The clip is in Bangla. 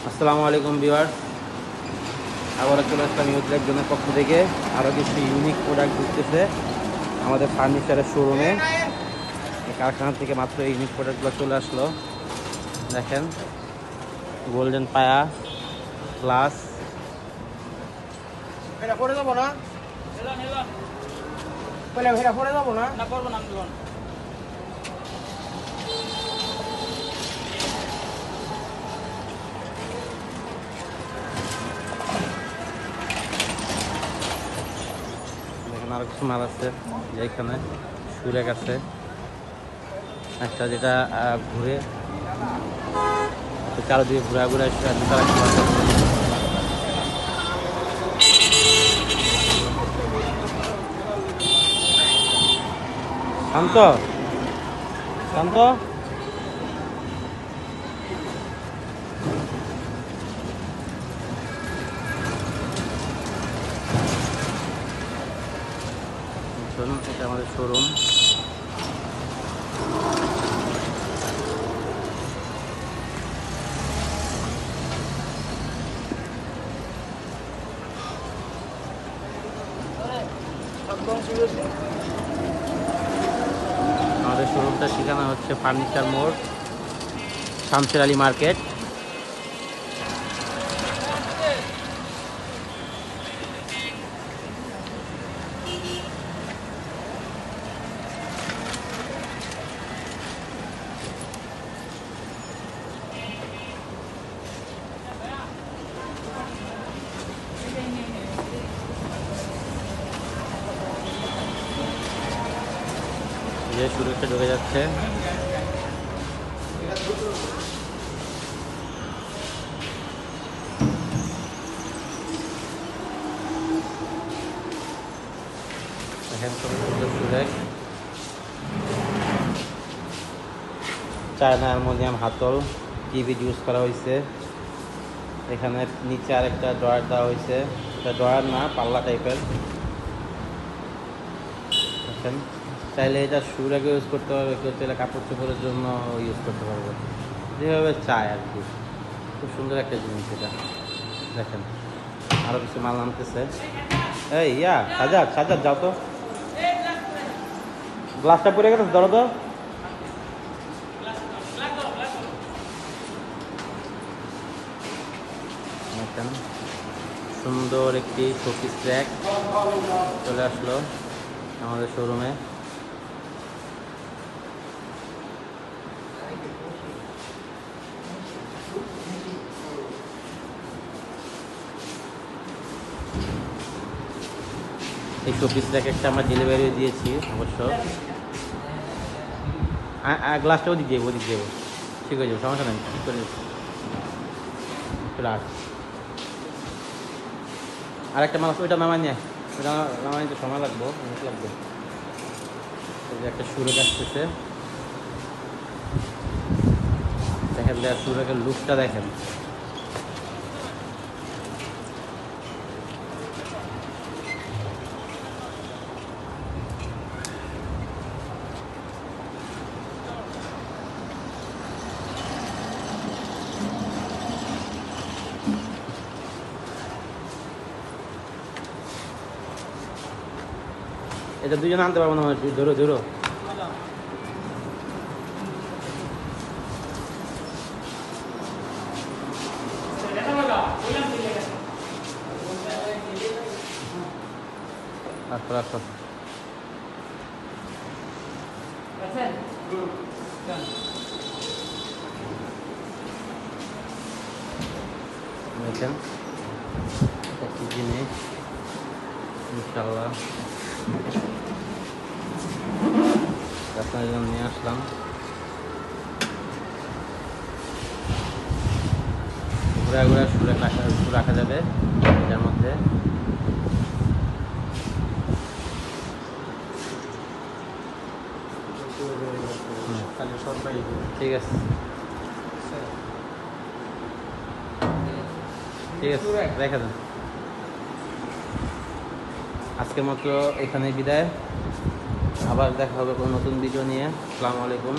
আসসালামু আলাইকুম ভিউয়ার্স, আবার চলে আসলাম ইউথ একজনের পক্ষ থেকে আরও কিছু ইউনিক প্রোডাক্ট ঢুকতেছে আমাদের ফার্নিচারের শোরুমে। এই কারখানা থেকে মাত্র ইউনিক প্রোডাক্টগুলো চলে আসলো। দেখেন, গোল্ডেন পায়া গ্লাস, এটা পড়ে যাবো না? পরে এটা পড়ে যাবো না? না পড়বো না। দেখেন আরও কিছু মাল আছে। যেখানে সুরেক আছে একটা, যেটা ঘুরে চারদিকে ঘুরা ঘুরে শান্ত শান্ত। এটা আমাদের শোরুম। আমাদের শোরুমটা ঠিকানা হচ্ছে ফার্নিচার মোড়, শামসের আলী মার্কেট। যে সুরক্ষা ঢুকে যাচ্ছে। দেখেন ছোট ছোট সুরেক, চায়না অ্যালুমিনিয়াম হাতল টিভি ইউজ করা হয়েছে। এখানে নিচে আরেকটা ড্রয়ার দেওয়া হয়েছে, এটা ড্রয়ার না, পাল্লা টাইপের। দেখেন, চাইলে এটা সুরেকে ইউজ করতে পারবে, কেউ চাইলে কাপড় চোপড়ের জন্য ইউজ করতে পারবে, যেভাবে চায় আর কি। খুব সুন্দর একটা জিনিস এটা। দেখেন আরও কিছু মাল নামতেছে। এই সাজাদ সাজাদ যাও তো, গ্লাসটা পড়ে গেছে, ধরো তো। দেখেন সুন্দর একটি শোপিস র্যাক চলে আসলো আমাদের শোরুমে। এই শোপিস র্যাক একটা আমরা ডেলিভারি দিয়েছি অবশ্য। গ্লাসটা ওদিক যাবো, ওদিক যাবো, ঠিক হয়ে যাবো, সমস্যা নেই। ঠিক করে রাখ। আরেকটা মানুষ ওইটা নামাই নিয়ে, ওইটা নামাই নিতে সময় লাগবো, অনেক লাগবে। এই যে একটা সুরেক আসতেছে, দেখেন সুরেকের লুকটা দেখেন। এটা দুজনে আনতে পারবো না, ধরো ধরো। আসো আসো। দেখেন একই জিনিস ইনশাল্লাহ আপনার জন্য নিয়ে আসলাম। ঘুরা ঘুরা সুরে রাখা যাবে এটার মধ্যে। ঠিক আছে ঠিক আছে, রেখে দেন। আজকের মতো এখানে বিদায়, আবার দেখা হবে কোনো নতুন ভিডিও নিয়ে। আসসালামু আলাইকুম।